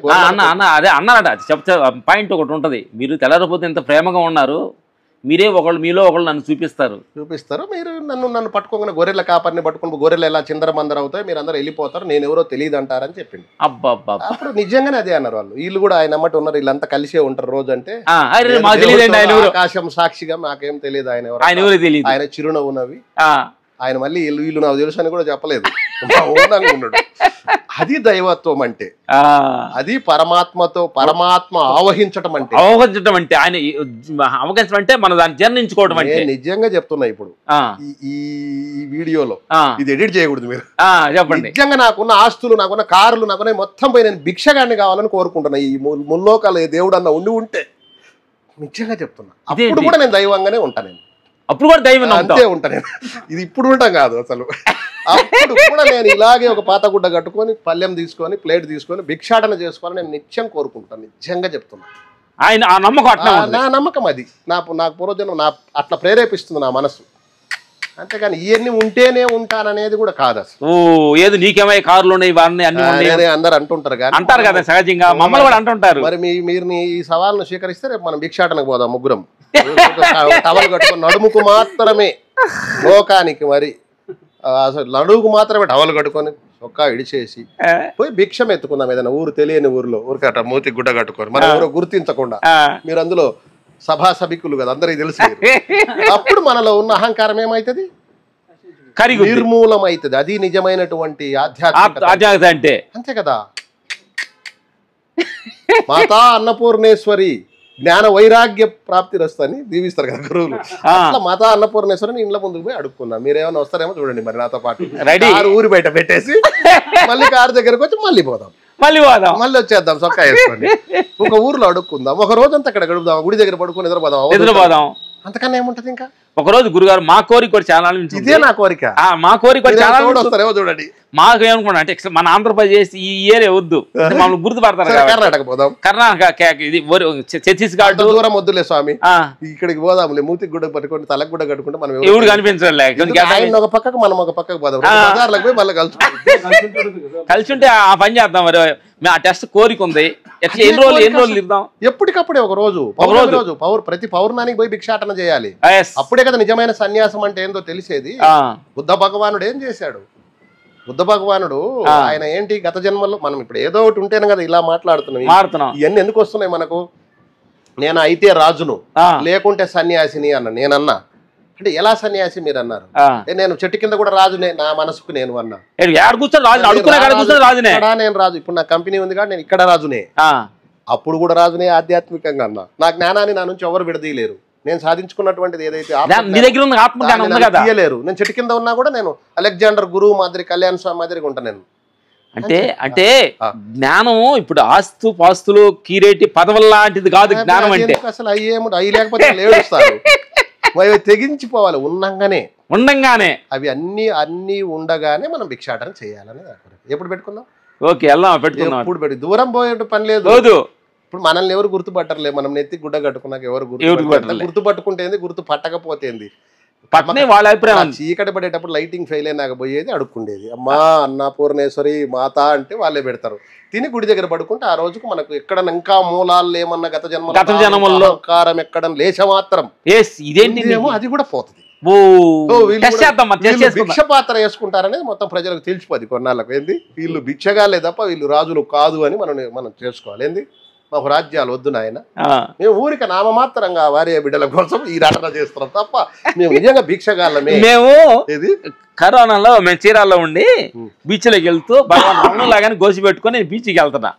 అదే అన్నారట. చెప్తే పాయింట్ ఒకటి ఉంటది, మీరు తెల్లరిపోతే ఎంత ప్రేమగా ఉన్నారు, మీరే మీలో ఒకళ్ళు నన్ను చూపిస్తారు, మీరు నన్ను పట్టుకోగానే గొర్రెల కాపరిని పట్టుకుని గొర్రెలు ఎలా చిందరమందర అవుతాయి, మీరు అందరూ వెళ్ళిపోతారు, నేను ఎవరో తెలియదు అంటారని చెప్పింది. అప్పుడు నిజంగానే అదే అన్నారు వాళ్ళు. వీళ్ళు కూడా ఆయన అమ్మటి ఉన్నారు, వీళ్ళంతా కలిసే ఉంటారు రోజు అంటే, ఆకాశం సాక్షిగా నాకేం తెలియదు ఆయన ఎవరు, ఆయన చిరునవ్వు నవ్వి ఆయన మళ్ళీ వీళ్ళు నాకు తెలుసు అని కూడా చెప్పలేదు, ఉన్నాడు. అది దైవత్వం అంటే, అది పరమాత్మ ఆవహించటం అంటే ఆయన అవగించడం అంటే మనం దాన్ని జీర్ణించుకోవడం అంటే. నిజంగా చెప్తున్నా ఇప్పుడు ఈ వీడియోలో ఇది ఎడిట్ చేయకూడదు మీరు, చెప్పండి. నిజంగా నాకున్న ఆస్తులు, నాకున్న కార్లు, నాకున్న మొత్తం పోయి నేను భిక్షగాన్ని కావాలని కోరుకుంటున్నా. ఈ ముల్లోకాలు దేవుడు అన్న ఉంటే నిజంగా చెప్తున్నా, అప్పుడు కూడా నేను దైవంగానే ఉంటాను. నేను అప్పుడు కూడా దైవం అంతే ఉంటా నేను. ఇది ఇప్పుడు ఉంటాం కాదు అసలు, అప్పుడు కూడా నేను ఇలాగే ఒక పాత గుడ్డ కట్టుకొని, పళ్ళెం తీసుకొని, ప్లేట్ తీసుకొని భిక్షాటన చేసుకోవాలని నేను నిత్యం కోరుకుంటాను. నిజంగా చెప్తున్నా, ఆయన ఆ నమ్మకం, నా నమ్మకం అది, నాకు పూర్వజన్మ అట్లా ప్రేరేపిస్తుంది నా మనసు. అంతేగాని ఇవన్నీ ఉంటేనే ఉంటాననేది కూడా కాదు అసలు. ఏదో నీకేమై కార్లు ఉన్నాయి అన్ని అందరు అంటుంటారు కానీ అంటారు కదా సహజంగా, మమ్మల్ని కూడా అంటుంటారు. మరి మీరు ఈ సవాల్ను స్వీకరిస్తే రేపు మనం భిక్షాటనకు పోదాం ముగ్గురం, టవల్ కట్టుకొని, నడుముకు మాత్రమే లోకానికి, మరి అసలు నడుముకు మాత్రమే టవల్ కట్టుకొని చొక్కా ఇడిచేసి పోయి భిక్షం ఎత్తుకుందాం ఏదైనా ఊరు తెలియని ఊర్లో, ఊరికట మూతి గుడ్డ కట్టుకొని, మనం ఎవరో గుర్తించకుండా. మీరు అందులో సభా సభికులు కదా, అందరికి తెలుసు. అప్పుడు మనలో ఉన్న అహంకారం ఏమైతుంది, నిర్మూలం అవుతుంది. అది నిజమైనటువంటి ఆధ్యాత్మికత అంటే. అంతే కదా, మాతా అన్నపూర్ణేశ్వరి జ్ఞాన వైరాగ్య ప్రాప్తి రస్తని దీవిస్తారు కదా గురువులు. అట్లా మాతా అన్నపూర్ణేశ్వరిని ఇంట్లో ముందుకు పోయి అడుక్కున్నాం. మీరేమైనా వస్తారేమో చూడండి మరి నాతో పాటు. కారు ఊరి బయట పెట్టేసి మళ్ళీ కారు దగ్గరకు వచ్చి మళ్ళీ పోదాం, మళ్ళీ వచ్చేద్దాం చొక్కా వేసుకొని. ఒక ఊర్లో అడుక్కుందాం, ఒక రోజంతా అక్కడ గడుపుదాం, గుడి దగ్గర పడుకుని నిద్రపోదాం. అంతకన్నా ఏముంటది? ఇంకా ఒక రోజు గురుగారు మా కోరిక చాలా, ఇదే నా కోరిక, మా కోరిక చాలా వస్తారేమో చూడండి. మాకు ఏమనుకున్నా అంటే మన ఆంధ్రప్రదేశ్ ఈ ఏరియా వద్దు, మమ్మల్ని గుర్తుపడతారు. కర్ణాటక పోదాం, కర్ణాటక ఇది ఛత్తీస్గఢ్ దూరం వద్దులే స్వామి, ఇక్కడికి పోదాంలే. మూతికి గుడ్డ పట్టుకుంటే తలకు గుడ్డ కట్టుకుంటే మనం ఎవరు కనిపించలేదు. ఆయన ఒక పక్కకు మనం ఒక పక్కకు పోదాం, బజార్లకు పోయి మళ్ళీ కలిసి ఉంటే ఆ పని చేద్దాం. మరి ఆ టెస్ట్ కోరిక ఉంది. ఎట్లా ఎన్ని రోజులు ఇద్దాం? ఎప్పటికప్పుడే ఒక రోజు ప్రతి పౌర్ణానికి పోయి భిక్షాటన చేయాలి. అప్పుడే కదా నిజమైన సన్యాసం అంటే ఏందో తెలిసేది. బుద్ధ భగవానుడు ఏం చేశాడు? బుద్ధ భగవానుడు ఆయన ఏంటి గత జన్మలో, మనం ఇప్పుడు ఏదో ఒకటి ఉంటేనే కదా ఇలా మాట్లాడుతున్నాం. ఇవన్నీ ఎందుకు వస్తున్నాయి మనకు? నేను అయితే రాజును లేకుంటే సన్యాసిని అన్న. నేనన్నా అంటే ఎలా సన్యాసి మీరు అన్నారు? నేను చెట్టు కింద కూడా రాజునే, నా మనసుకు నేను అన్నా. నేను రాజు, ఇప్పుడు నా కంపెనీ ఉంది కాబట్టి నేను ఇక్కడ రాజునే. అప్పుడు కూడా రాజునే ఆధ్యాత్మికంగా అన్నా. నా జ్ఞానాన్ని నా నుంచి ఎవరు విడదీయలేరు. నేను సాధించుకున్నటువంటిది ఏదైతే తీయలేరు. నేను చెట్టు కింద ఉన్నా కూడా నేను అలెగ్జాండర్ గురువు మాదిరి, కళ్యాణ్ స్వామి మాదిరిగా ఉంటాను నేను. అంటే జ్ఞానం ఇప్పుడు ఆస్తు పాస్తులు కీరేటి పదవుల లాంటిది కాదు జ్ఞానం అంటే. అసలు అవి లేకపోతే ఏడుస్తారు, తెగించిపోవాలి. ఉండంగానే అవి అన్ని ఉండగానే మనం భిక్షాటన చేయాలని. ఎప్పుడు పెట్టుకుందాం? ఓకే, పెట్టుకుందాం. ఎప్పుడు పెట్టి దూరం పోయే పని లేదు. ఇప్పుడు మనల్ని ఎవరు గుర్తుపట్టలే. మనం నెత్తి గుడ్డ కట్టుకున్నాక ఎవరు గుర్తుపట్టుకుంటే గుర్తు పట్టకపోతేంది వాళ్ళ అభిప్రాయం. చీకటి పడేటప్పుడు లైటింగ్ ఫెయిల్ అయినాక పోయేది అడుక్కుండేది. అమ్మా అన్నపూర్ణేశ్వరి మాత అంటే వాళ్ళే పెడతారు. తిని గుడి దగ్గర పడుకుంటే ఆ రోజుకు మనకు ఎక్కడ ఇంకా మూలాలు ఏమన్నా గత జన్మలో కారం ఎక్కడ లేచ మాత్రం ఇదేంటిమో అది కూడా పోతుంది. భిక్ష పాత్ర వేసుకుంటారనేది మొత్తం ప్రజలకు తెలిసిపోద్ది కొన్నాళ్ళకు. ఏంది వీళ్ళు భిక్షగాలే తప్ప వీళ్ళు రాజులు కాదు అని మనం చేసుకోవాలి. ఏంది మాకు రాజ్యాలు వద్దు నాయన, మేము ఊరికి నామమాత్రంగా వారి బిడ్డల కోసం ఈ నటన చేస్తున్నాం తప్ప మేము నిజంగా భిక్షగాళ్ళమే. మేము కరోనాలో మేము చీరాల్లో ఉండి బీచ్లోకి వెళ్తూ భగవాన్ లాగానే గోసి పెట్టుకుని బీచ్కి వెళ్తున్నా.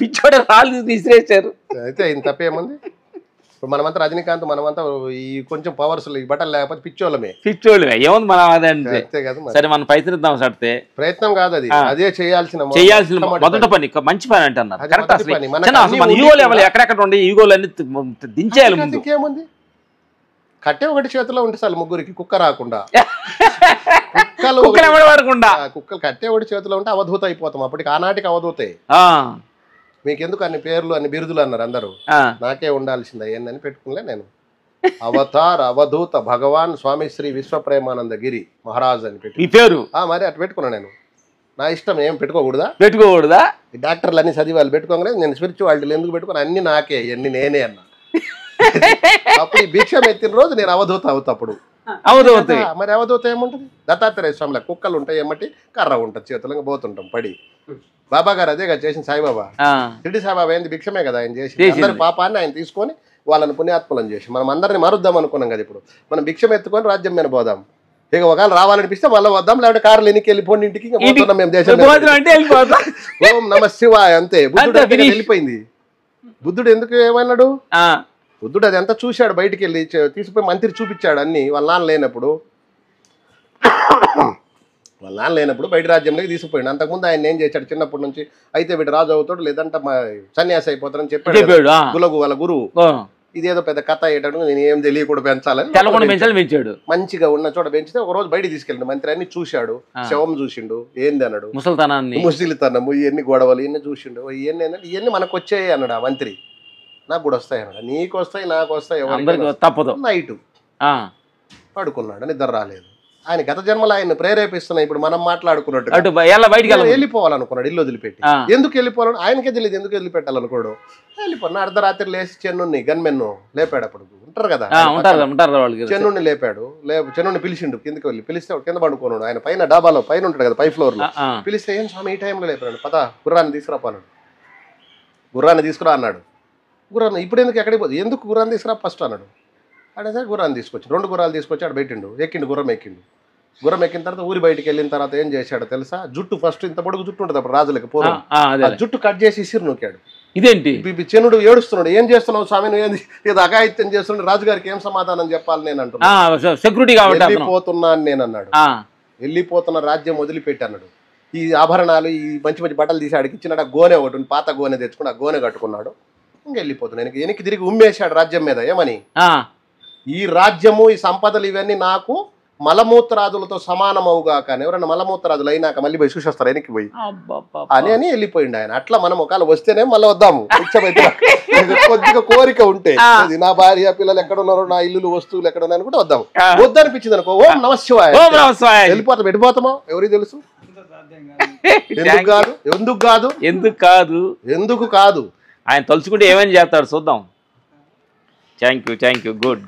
పిచ్చోడే రాళ్ళు తీసిరేసారు. అయితే ఇంత తప్పేముంది? ఇప్పుడు మనమంతా రజనీకాంత్, మనమంతా ఈ కొంచెం పవర్స్ ఈ బట్టలు లేకపోతే పిచ్చోళ్ళమే ఏముంది మనం అదే కదా. సరే మనం ప్రయత్నిద్దాం. సడితే ప్రయత్నం కాదు అది, అదే చేయాల్సిన మొదట పని. మంచి పని అంటే అన్నారు కరెక్ట్. మన ఈగోలు ఎవరు ఎక్కడెక్కడ ఉండే ఈగోలు అన్ని దించేయాలి. ఇంకేముంది? కట్టే ఒకటి చేతిలో ఉంటే చాలు ముగ్గురికి, కుక్క రాకుండా. కుక్కలు కట్టే ఒకటి చేతిలో ఉంటే అవధూత అయిపోతాం. అప్పటికి ఆనాటికి అవధూతే. మీకెందుకు అన్ని పేర్లు అన్ని బిరుదులు అన్నారు అందరూ, నాకే ఉండాల్సింది ఏందని పెట్టుకునిలే నేను. అవతార్ అవధూత భగవాన్ స్వామి శ్రీ విశ్వప్రేమానంద గిరి మహారాజ్ అని పెట్టి పేరు. మరి అటు పెట్టుకున్నా నేను. నా ఇష్టం, ఏం పెట్టుకోకూడదా? ఈ డాక్టర్లు అన్ని చదివి వాళ్ళు పెట్టుకోగలేదు. నేను స్పిరిచువాలిటీలు ఎందుకు పెట్టుకుని అన్ని నాకే, అన్ని నేనే అన్నా. అప్పుడు ఈ భిక్షం ఎత్తిన రోజు నేను అవధూత అవుతా. అప్పుడు మరి అవధూత ఏముంటది? దత్తాత్రేయ స్వామిలో కుక్కలు ఉంటాయి, ఏమంటే కర్ర ఉంటుంది, చేతులు పోతుంటాం పడి. బాబా గారు అదే కదా చేసిన సాయిబాబా. షిరిడి సాయిబాబా ఏంది భిక్షమే కదా ఆయన చేసి. అందరి పాపాన్ని ఆయన తీసుకొని వాళ్ళని పుణ్యాత్మలను చేసి మనం అందరిని మారుద్దాం అనుకున్నాం కదా. ఇప్పుడు మనం భిక్షం ఎత్తుకొని రాజ్యం మీద పోదాం. ఇక ఒకవేళ రావాలనిపిస్తే మళ్ళీ వద్దాం, లేకపోతే కార్లు ఎన్నికి వెళ్ళిపోండి ఇంటికి. మేము దేశం ఓం నమ శివాయ అంతే. బుద్ధుడు వెళ్ళిపోయింది. బుద్ధుడు ఎందుకు ఏమన్నాడు? బుద్ధుడు అది అంతా చూశాడు, బయటికి వెళ్ళి తీసుకుపోయి మంత్రి చూపించాడు అన్ని. వాళ్ళ నాన్న లేనప్పుడు బయట రాజ్యంలోకి తీసుకుపోయాడు. అంతకుముందు ఆయన ఏం చేశాడు? చిన్నప్పటి నుంచి అయితే వీడు రాజు అవుతాడు, లేదంటే సన్యాసి అయిపోతాడని చెప్పాడు గులగు వాళ్ళ గురువు. ఇదేదో పెద్ద కథ అయ్యేటప్పుడు నేను ఏం తెలియకుండా పెంచాలని మంచిగా ఉన్న చోట పెంచితే ఒక రోజు బయట తీసుకెళ్ళండి మంత్రి. అన్ని చూశాడు, శవం చూసిండు, ఏంది అన్నాడు, ముసలితనము, ఇవన్నీ గొడవలు ఇవన్నీ చూసిండు. ఇవన్నీ ఏంటంటే ఇవన్నీ మనకు వచ్చాయి అన్నాడు ఆ మంత్రి. నాకు కూడా వస్తాయి అన్నాడు. నీకు వస్తాయి, నాకు వస్తాయి, ఎవరికి తప్పదు. నైటు పడుకున్నాడు, నిద్ర రాలేదు. ఆయన గత జన్మలో ఆయన ప్రేరేపిస్తున్నాయి. ఇప్పుడు మనం మాట్లాడుకున్నట్టు వెళ్ళిపోవాలనుకున్నాడు, ఇల్లు వదిలిపెట్టి. ఎందుకు వెళ్ళిపోవాలని ఆయనకే తెలియదు. ఎందుకు వదిలిపెట్టాలనుకోడు. వెళ్ళిపోయినా అర్ధరాత్రి లేచి చెన్నుని గన్మెన్ను లేపాడు. అప్పుడు ఉంటారు కదా, చెన్నుని లేపాడు. చెన్నుని పిలిచిండు, కిందకి వెళ్ళి పిలిస్తే కింద పడుకోను. ఆయన పైన డాబాలో పైన ఉంటాడు కదా, పై ఫ్లోర్ లో. పిలిస్తే ఏం స్వామి ఈ టైంలో లేపాడు? పద గుర్రాన్ని తీసుకురాపన్నాడు. గుర్రాన్ని తీసుకురా అన్నాడు. గుర్రాన్ని ఇప్పుడు ఎందుకు ఎక్కడికి పోదు? ఎందుకు గుర్రాన్ని తీసుకురా ఫస్ట్ అన్నాడు. అదే గుర్రాన్ని తీసుకొచ్చి 2 గుర్రాలు తీసుకొచ్చి ఆడ పెట్టిండు. ఎక్కిండు, గుర్రం ఎక్కిండు. గుర్రం ఎక్కిన తర్వాత ఊరి బయటికి వెళ్ళిన తర్వాత ఏం చేశాడో తెలుసా? జుట్టు ఫస్ట్ ఇంత పొడుగు జుట్టు ఉంటుంది అప్పుడు రాజులకి పూర్వం. జుట్టు కట్ చేసి ఇసిరు నూకాడు. ఇదేంటి చెనుడు ఏడుస్తున్నాడు, ఏం చేస్తున్నావు స్వామి, నువ్వు ఏంది ఏదో అఘాయిత్యం చేస్తున్నాడు, రాజుగారికి ఏం సమాధానం చెప్పాలి నేను అంటున్నా. సెక్యూరిటీ కాబట్టి వెళ్ళిపోతున్నాను నేను అన్నాడు. వెళ్ళిపోతున్న రాజ్యం వదిలిపెట్టి అన్నాడు. ఈ ఆభరణాలు, ఈ మంచి మంచి బట్టలు తీసి ఆడికి ఇచ్చినాడు. ఆ గోనె ఒకటి పాత గోనె తెచ్చుకుని ఆ గోనె కట్టుకున్నాడు. ఇంకెళ్ళిపోతున్నాను. వెనక్కి తిరిగి ఉమ్మేశాడు రాజ్యం మీద. ఏమని, ఈ రాజ్యము ఈ సంపదలు ఇవన్నీ నాకు మలమూత్రాదులతో సమానమవుగాక. ఎవరన్నా మలమూత్రాదులు అయినాక మళ్ళీ పోయి చూసేస్తారు వెనక్కి పోయి అని వెళ్ళిపోయిండు ఆయన. అట్లా మనం ఒకవేళ వస్తేనే మళ్ళీ వద్దాము. కొద్దిగా కోరిక ఉంటే, నా భార్య పిల్లలు ఎక్కడ ఉన్నారో, నా ఇల్లు వస్తువులు ఎక్కడ ఉన్నాయి అనుకుంటే వద్దాము. వద్దనిపించింది అనుకో, ఓం నమశివాయ వెళ్ళిపోతాం. వెళ్ళిపోతామో ఎవరికి తెలుసు. ఎందుకు కాదు ఆయన తలుచుకుంటే ఏమేమి చేస్తాడు చూద్దాం. Thank you good.